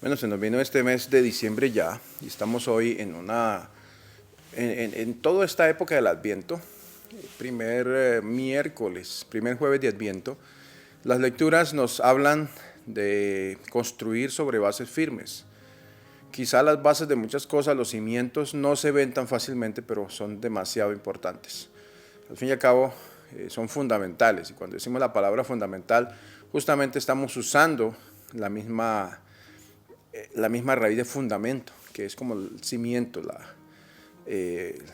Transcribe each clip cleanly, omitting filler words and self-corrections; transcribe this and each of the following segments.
Bueno, se nos vino este mes de diciembre ya y estamos hoy en toda esta época del Adviento, primer miércoles, primer jueves de Adviento. Las lecturas nos hablan de construir sobre bases firmes. Quizá las bases de muchas cosas, los cimientos, no se ven tan fácilmente, pero son demasiado importantes. Al fin y al cabo, son fundamentales. Y cuando decimos la palabra fundamental, justamente estamos usando la misma raíz de fundamento, que es como el cimiento,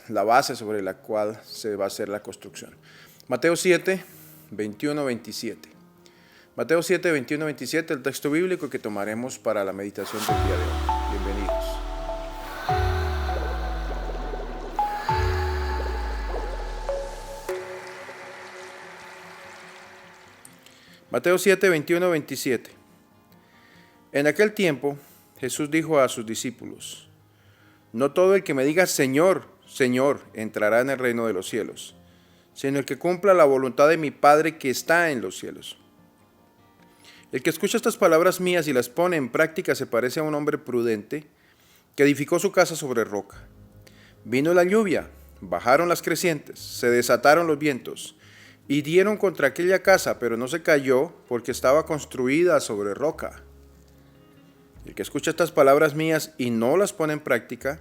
la base sobre la cual se va a hacer la construcción. Mateo 7, 21, 27. Mateo 7, 21, 27, el texto bíblico que tomaremos para la meditación del día de hoy. Bienvenidos. Mateo 7, 21, 27. En aquel tiempo, Jesús dijo a sus discípulos: no todo el que me diga Señor, Señor, entrará en el reino de los cielos, sino el que cumpla la voluntad de mi Padre que está en los cielos. El que escucha estas palabras mías y las pone en práctica se parece a un hombre prudente que edificó su casa sobre roca. Vino la lluvia, bajaron las crecientes, se desataron los vientos y dieron contra aquella casa, pero no se cayó porque estaba construida sobre roca. El que escucha estas palabras mías y no las pone en práctica,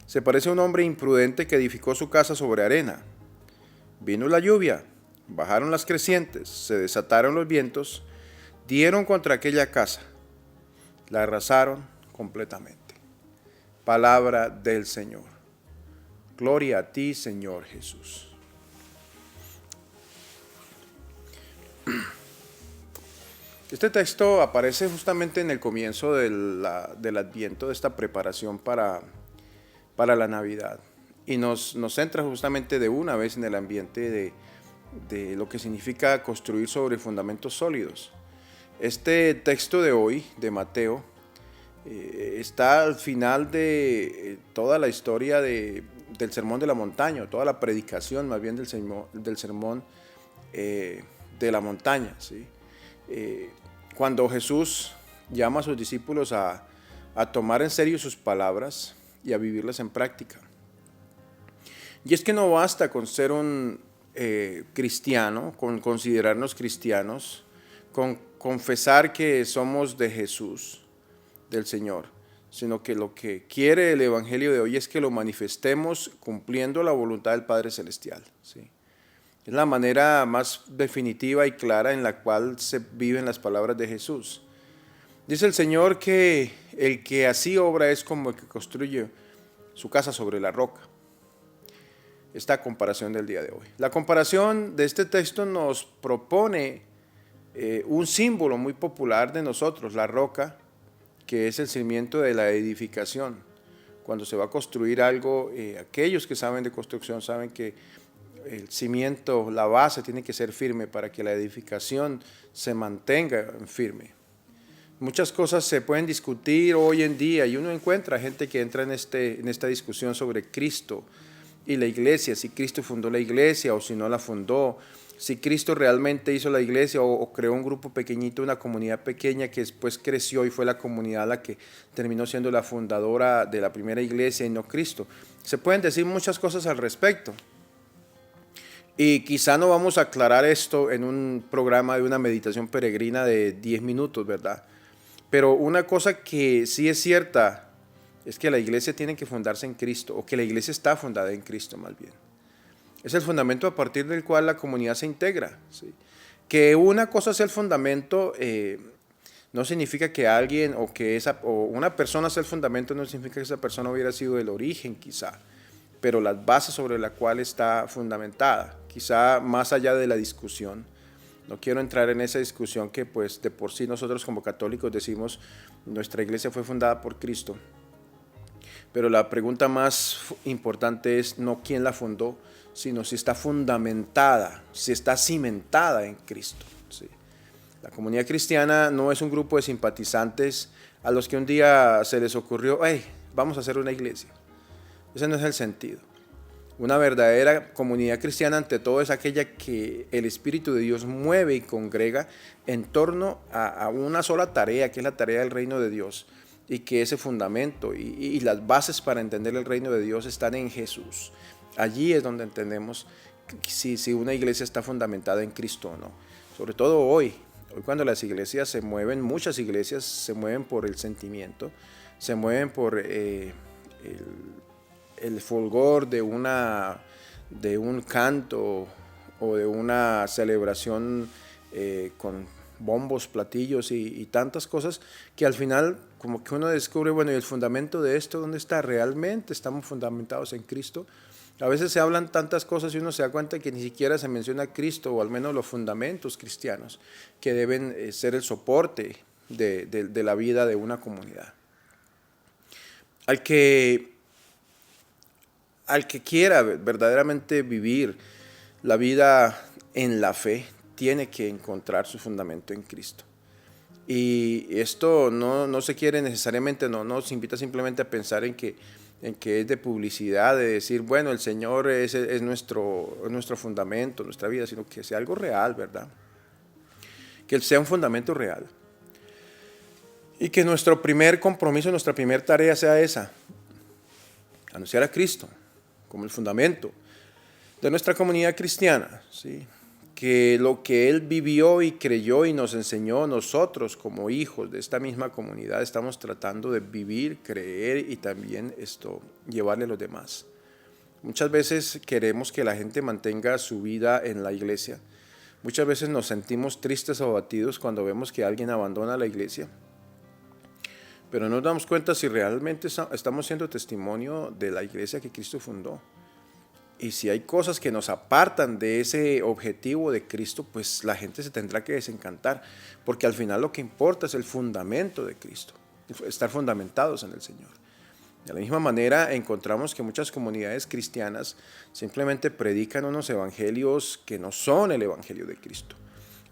se parece a un hombre imprudente que edificó su casa sobre arena. Vino la lluvia, bajaron las crecientes, se desataron los vientos, dieron contra aquella casa, la arrasaron completamente. Palabra del Señor. Gloria a ti, Señor Jesús. Este texto aparece justamente en el comienzo del Adviento, de esta preparación para la Navidad. Y nos centra justamente de una vez en el ambiente de lo que significa construir sobre fundamentos sólidos. Este texto de hoy, de Mateo, está al final de toda la historia del Sermón de la Montaña, toda la predicación más bien del Sermón de la Montaña, ¿sí? Cuando Jesús llama a sus discípulos a tomar en serio sus palabras y a vivirlas en práctica. Y es que no basta con ser un cristiano, con considerarnos cristianos, con confesar que somos de Jesús, del Señor, sino que lo que quiere el Evangelio de hoy es que lo manifestemos cumpliendo la voluntad del Padre Celestial, ¿sí? Es la manera más definitiva y clara en la cual se viven las palabras de Jesús. Dice el Señor que el que así obra es como el que construye su casa sobre la roca. Esta comparación del día de hoy. La comparación de este texto nos propone un símbolo muy popular de nosotros, la roca, que es el cimiento de la edificación. Cuando se va a construir algo, aquellos que saben de construcción saben que el cimiento, la base tiene que ser firme para que la edificación se mantenga firme. Muchas cosas se pueden discutir hoy en día y uno encuentra gente que entra en esta discusión sobre Cristo y la iglesia, si Cristo fundó la iglesia o si no la fundó, si Cristo realmente hizo la iglesia o creó un grupo pequeñito, una comunidad pequeña que después creció y fue la comunidad la que terminó siendo la fundadora de la primera iglesia y no Cristo. Se pueden decir muchas cosas al respecto. Y quizá no vamos a aclarar esto en un programa de una meditación peregrina de 10 minutos, ¿verdad? Pero una cosa que sí es cierta es que la iglesia tiene que fundarse en Cristo, o que la iglesia está fundada en Cristo más bien. Es el fundamento a partir del cual la comunidad se integra, ¿sí? Que una cosa sea el fundamento no significa que alguien o una persona sea el fundamento, no significa que esa persona hubiera sido el origen quizá, pero las bases sobre la cual está fundamentada, quizá más allá de la discusión. No quiero entrar en esa discusión que pues de por sí nosotros como católicos decimos nuestra iglesia fue fundada por Cristo, pero la pregunta más importante es no quién la fundó, sino si está fundamentada, si está cimentada en Cristo, ¿sí? La comunidad cristiana no es un grupo de simpatizantes a los que un día se les ocurrió, hey, vamos a hacer una iglesia. Ese no es el sentido. Una verdadera comunidad cristiana ante todo es aquella que el Espíritu de Dios mueve y congrega en torno a una sola tarea, que es la tarea del reino de Dios, y que ese fundamento y las bases para entender el reino de Dios están en Jesús. Allí es donde entendemos si una iglesia está fundamentada en Cristo o no. Sobre todo hoy cuando las iglesias se mueven, muchas iglesias se mueven por el sentimiento, se mueven por el fulgor de un canto o de una celebración con bombos, platillos y tantas cosas, que al final como que uno descubre, bueno, ¿y el fundamento de esto dónde está? ¿Realmente estamos fundamentados en Cristo? A veces se hablan tantas cosas y uno se da cuenta que ni siquiera se menciona a Cristo, o al menos los fundamentos cristianos, que deben ser el soporte de la vida de una comunidad. Al que quiera verdaderamente vivir la vida en la fe, tiene que encontrar su fundamento en Cristo. Y esto no se quiere necesariamente, no nos invita simplemente a pensar en que es de publicidad, de decir, bueno, el Señor es nuestro fundamento, nuestra vida, sino que sea algo real, ¿verdad? Que sea un fundamento real. Y que nuestro primer compromiso, nuestra primera tarea sea esa, anunciar a Cristo como el fundamento de nuestra comunidad cristiana, ¿sí? Que lo que Él vivió y creyó y nos enseñó, nosotros como hijos de esta misma comunidad estamos tratando de vivir, creer y también llevarle a los demás. Muchas veces queremos que la gente mantenga su vida en la iglesia. Muchas veces nos sentimos tristes o abatidos cuando vemos que alguien abandona la iglesia. Pero no nos damos cuenta si realmente estamos siendo testimonio de la iglesia que Cristo fundó. Y si hay cosas que nos apartan de ese objetivo de Cristo, pues la gente se tendrá que desencantar, porque al final lo que importa es el fundamento de Cristo, estar fundamentados en el Señor. De la misma manera encontramos que muchas comunidades cristianas simplemente predican unos evangelios que no son el evangelio de Cristo,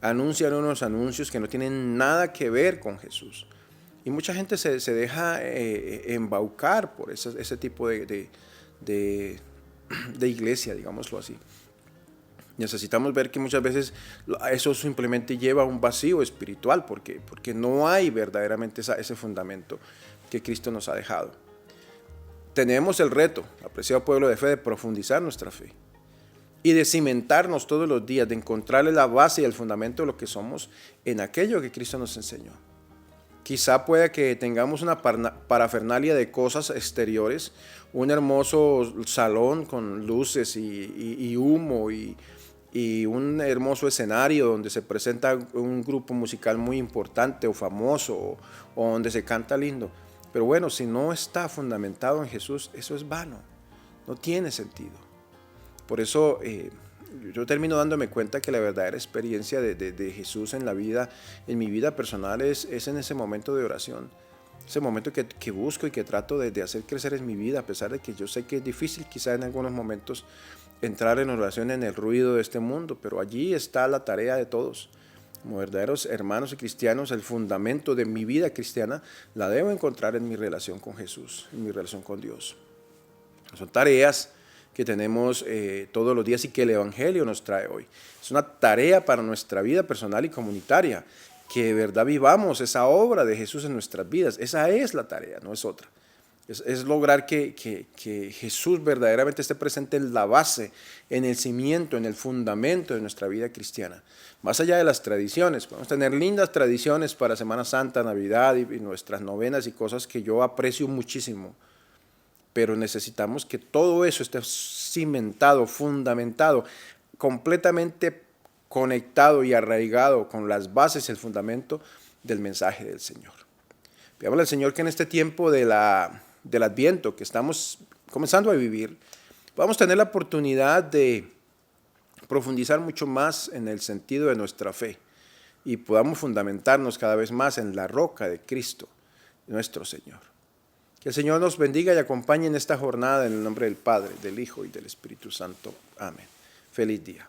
anuncian unos anuncios que no tienen nada que ver con Jesús. Y mucha gente se deja embaucar por ese tipo de iglesia, digámoslo así. Necesitamos ver que muchas veces eso simplemente lleva a un vacío espiritual, porque no hay verdaderamente ese fundamento que Cristo nos ha dejado. Tenemos el reto, apreciado pueblo de fe, de profundizar nuestra fe y de cimentarnos todos los días, de encontrarle la base y el fundamento de lo que somos en aquello que Cristo nos enseñó. Quizá pueda que tengamos una parafernalia de cosas exteriores, un hermoso salón con luces y humo y un hermoso escenario donde se presenta un grupo musical muy importante o famoso o donde se canta lindo. Pero bueno, si no está fundamentado en Jesús, eso es vano, no tiene sentido. Por eso yo termino dándome cuenta que la verdadera experiencia de Jesús en mi vida personal es en ese momento de oración, ese momento que busco y que trato de hacer crecer en mi vida, a pesar de que yo sé que es difícil quizá en algunos momentos entrar en oración en el ruido de este mundo, pero allí está la tarea de todos. Como verdaderos hermanos y cristianos, el fundamento de mi vida cristiana la debo encontrar en mi relación con Jesús, en mi relación con Dios. Son tareas que tenemos todos los días y que el Evangelio nos trae hoy. Es una tarea para nuestra vida personal y comunitaria, que de verdad vivamos esa obra de Jesús en nuestras vidas. Esa es la tarea, no es otra. Es lograr que Jesús verdaderamente esté presente en la base, en el cimiento, en el fundamento de nuestra vida cristiana. Más allá de las tradiciones, podemos tener lindas tradiciones para Semana Santa, Navidad y nuestras novenas y cosas que yo aprecio muchísimo. Pero necesitamos que todo eso esté cimentado, fundamentado, completamente conectado y arraigado con las bases y el fundamento del mensaje del Señor. Pidámosle al Señor que en este tiempo del Adviento que estamos comenzando a vivir, vamos a tener la oportunidad de profundizar mucho más en el sentido de nuestra fe y podamos fundamentarnos cada vez más en la roca de Cristo, nuestro Señor. Que el Señor nos bendiga y acompañe en esta jornada en el nombre del Padre, del Hijo y del Espíritu Santo. Amén. Feliz día.